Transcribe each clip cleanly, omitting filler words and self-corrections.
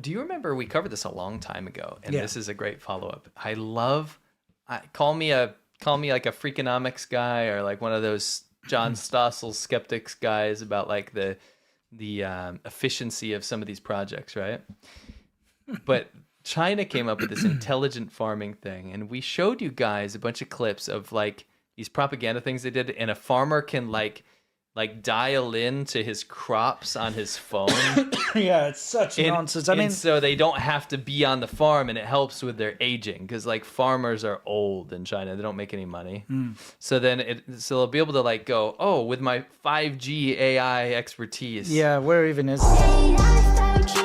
Do you remember we covered this a long time ago, and Yeah. this is a great follow-up. Call me like a Freakonomics guy or like one of those John Stossel skeptics guys about like the efficiency of some of these projects, right? But China came up with this intelligent farming thing, and we showed you guys a bunch of clips of like these propaganda things they did, and a farmer can like dial in to his crops on his phone. Yeah, it's such nonsense. I mean, so they don't have to be on the farm, and it helps with their aging because like farmers are old in China, they don't make any money. So they'll be able to like go, oh, with my 5G AI expertise, yeah, where even is this?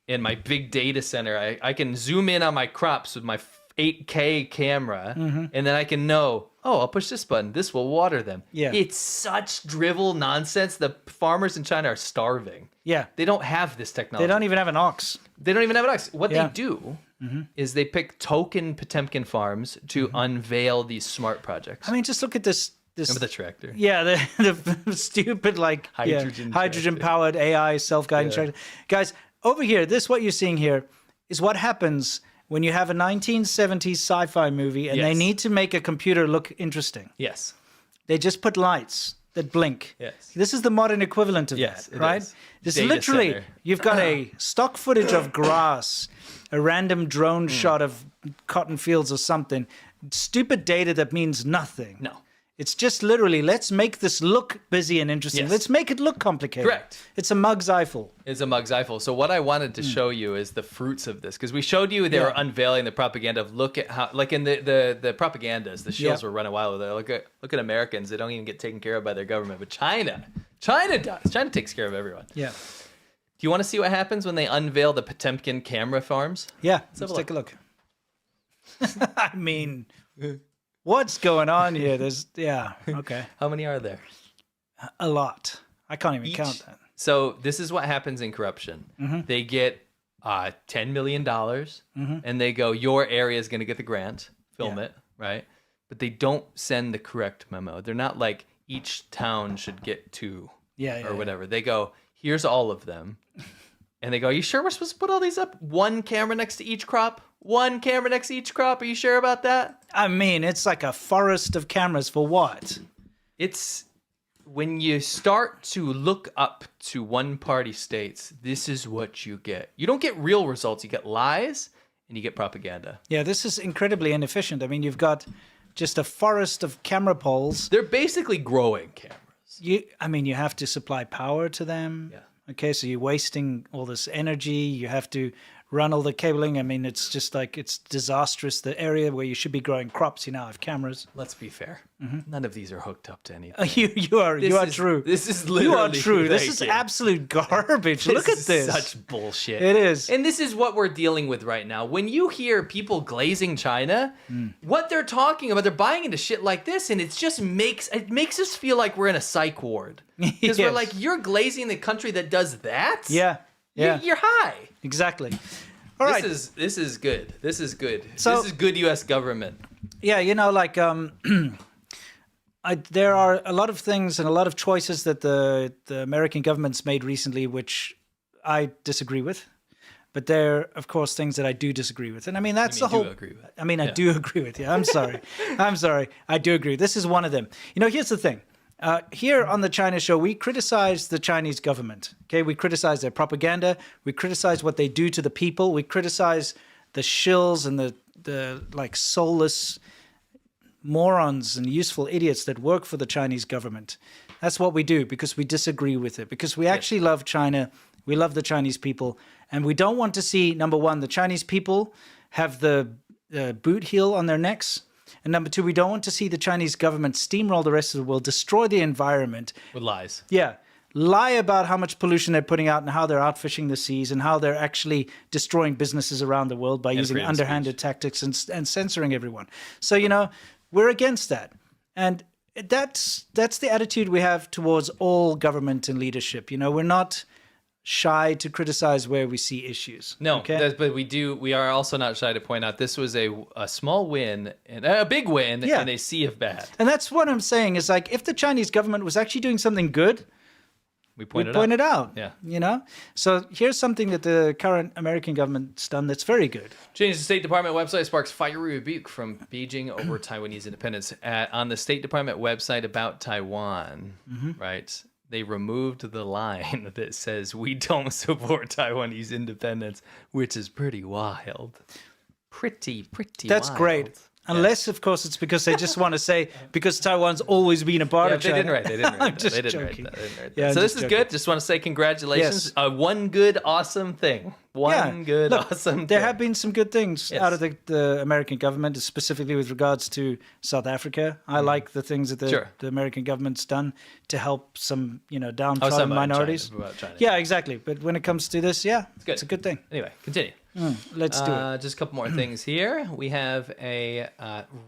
in my big data center, I can zoom in on my crops with my 8K camera, and then I can know, oh, I'll push this button. This will water them. Yeah. It's such drivel nonsense. The farmers in China are starving. Yeah. They don't have this technology. They don't even have an ox. They don't even have an ox. What Yeah. they do is they pick token Potemkin farms to unveil these smart projects. I mean, just look at this. Remember the tractor? Yeah, the stupid like hydrogen powered AI self-guiding tractor. Guys, over here, what you're seeing here is what happens when you have a 1970s sci-fi movie and they need to make a computer look interesting. Yes. They just put lights that blink. Yes. This is the modern equivalent of that, it right? is. This Data literally, center. you've got a stock footage of grass, a random drone shot of cotton fields or something, stupid data that means nothing. No. It's just literally, let's make this look busy and interesting. Yes. Let's make it look complicated. Correct. It's a mug's eyeful. It's a mug's eyeful. So what I wanted to show you is the fruits of this, because we showed you they were unveiling the propaganda of look at how, like in the propagandas, the shills were running wild with it. Look at Americans. They don't even get taken care of by their government, but China does. China takes care of everyone. Yeah. Do you want to see what happens when they unveil the Potemkin camera farms? Yeah. Let's take a look. I mean, what's going on here? Okay. How many are there? A lot. I can't even count that. So this is what happens in corruption. They get $10 million, and they go, your area is going to get the grant, film it, right? But they don't send the correct memo. They're not like, each town should get two or whatever. They go, here's all of them. And they go, are you sure we're supposed to put all these up? One camera next to each crop? One camera next to each crop? Are you sure about that? I mean, it's like a forest of cameras for what? It's when you start to look up to one-party states, this is what you get. You don't get real results. You get lies and you get propaganda. Yeah, this is incredibly inefficient. I mean, you've got just a forest of camera poles. They're basically growing cameras. You have to supply power to them. Yeah. Okay, so you're wasting all this energy. You have to run all the cabling. I mean, it's just like, it's disastrous. The area where you should be growing crops, you now have cameras. Let's be fair. None of these are hooked up to anything. You are true. This is literally you are true. This is like, absolute garbage. Look at this. Such bullshit. It is. And this is what we're dealing with right now. When you hear people glazing China, what they're talking about, they're buying into shit like this, and it just makes us feel like we're in a psych ward. Because we're like, you're glazing the country that does that? Yeah. Yeah. You're high. Exactly. All right. This is good. This is good. So, this is good U.S. government. Yeah, like there are a lot of things and a lot of choices that the American government's made recently, which I disagree with. But there are, of course, things that I do disagree with. And I mean, that's the whole... Agree with. I mean, I do agree with you. I'm sorry. I'm sorry. I do agree. This is one of them. Here's the thing. Here on the China Show, we criticize the Chinese government. Okay, we criticize their propaganda. We criticize what they do to the people. We criticize the shills and the like soulless morons and useful idiots that work for the Chinese government. That's what we do because we disagree with it. Because we actually love China. We love the Chinese people, and we don't want to see, number one, the Chinese people have the boot heel on their necks. And number two, we don't want to see the Chinese government steamroll the rest of the world, destroy the environment. With lies. Yeah. Lie about how much pollution they're putting out and how they're outfishing the seas and how they're actually destroying businesses around the world by using underhanded tactics and censoring everyone. So, we're against that. And that's the attitude we have towards all government and leadership. We're not shy to criticize where we see issues. No, okay? But we are also not shy to point out this was a small win and a big win in a sea of bad. And that's what I'm saying is like, if the Chinese government was actually doing something good, We we pointed point it out. Yeah. You know? So here's something that the current American government's done that's very good. Change the State Department website sparks fiery rebuke from Beijing over Taiwanese independence. On the State Department website about Taiwan, right, they removed the line that says, "We don't support Taiwanese independence," which is pretty wild. Pretty That's wild. great. Unless, of course, it's because they just want to say, because Taiwan's always been a part Yeah, of they China. didn't write. They didn't write. just They didn't joking. write that. They didn't write Yeah, that. I'm So this just is joking. good. Just want to say congratulations. Yes. One good, awesome thing. One good, Look, awesome there thing. have been some good things Yes. out of the American government, specifically with regards to South Africa. I like the things that Sure. the American government's done to help some, Oh, downtrodden some minorities. about China. Yeah, exactly. But when it comes to this, good. it's a good thing. Anyway, continue. Let's do it. Just a couple more things here. We have a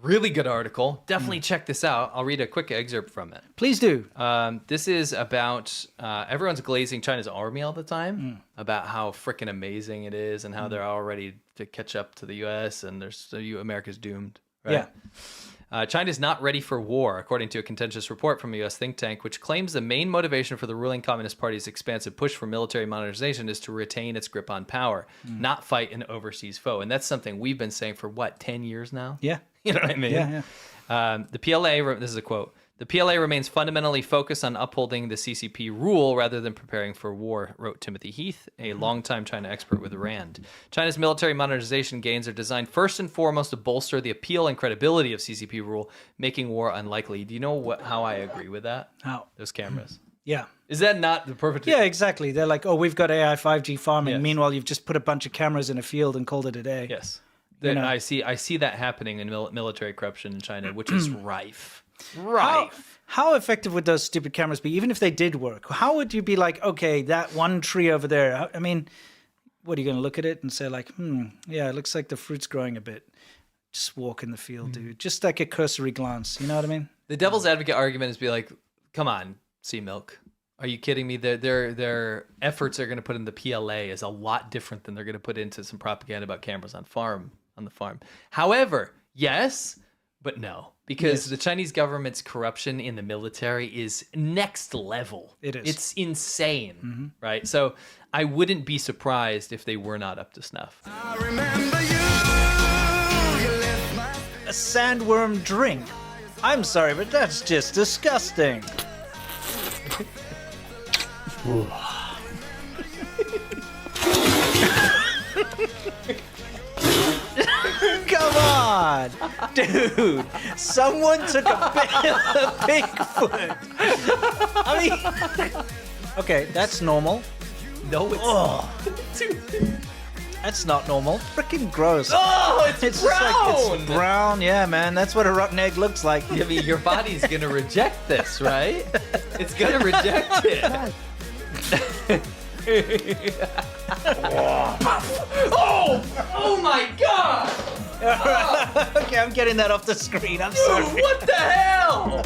really good article. Definitely check this out. I'll read a quick excerpt from it. Please do. This is about everyone's glazing China's army all the time about how freaking amazing it is and how they're all ready to catch up to the U.S. and America's doomed. Right? Yeah. China is not ready for war, according to a contentious report from a U.S. think tank, which claims the main motivation for the ruling Communist Party's expansive push for military modernization is to retain its grip on power, not fight an overseas foe. And that's something we've been saying for, 10 years now? Yeah. You know what I mean? Yeah. The PLA, this is a quote, the PLA remains fundamentally focused on upholding the CCP rule rather than preparing for war, wrote Timothy Heath, a longtime China expert with RAND. China's military modernization gains are designed first and foremost to bolster the appeal and credibility of CCP rule, making war unlikely. Do you know how I agree with that? How? Those cameras. Yeah. Is that not the perfect... Yeah, exactly. They're like, oh, we've got AI 5G farming. Yes. Meanwhile, you've just put a bunch of cameras in a field and called it a day. Yes. You know. I see that happening in military corruption in China, which is rife. Rife. How effective would those stupid cameras be, even if they did work? How would you be like, okay, that one tree over there? I mean, what are you going to look at it and say like, yeah, it looks like the fruit's growing a bit. Just walk in the field, dude. Just like a cursory glance. You know what I mean? The devil's advocate argument is be like, come on, Sea Milk. Are you kidding me? Their efforts they're going to put in the PLA is a lot different than they're going to put into some propaganda about cameras on the farm. However, yes, but no. Because the Chinese government's corruption in the military is next level. It is. It's insane, right? So I wouldn't be surprised if they were not up to snuff. I remember you. A sandworm drink. I'm sorry, but that's just disgusting. Come on, dude. Someone took a bit of Bigfoot. I mean, okay, that's normal. No, it's That's not normal. Freaking gross. Oh, it's It's brown. just like, it's brown. Yeah, man. That's what a rotten egg looks like. I mean, your body's gonna reject this, right? It's gonna reject it. Oh my God! Okay, I'm getting that off the screen. I'm Dude, sorry. what the hell?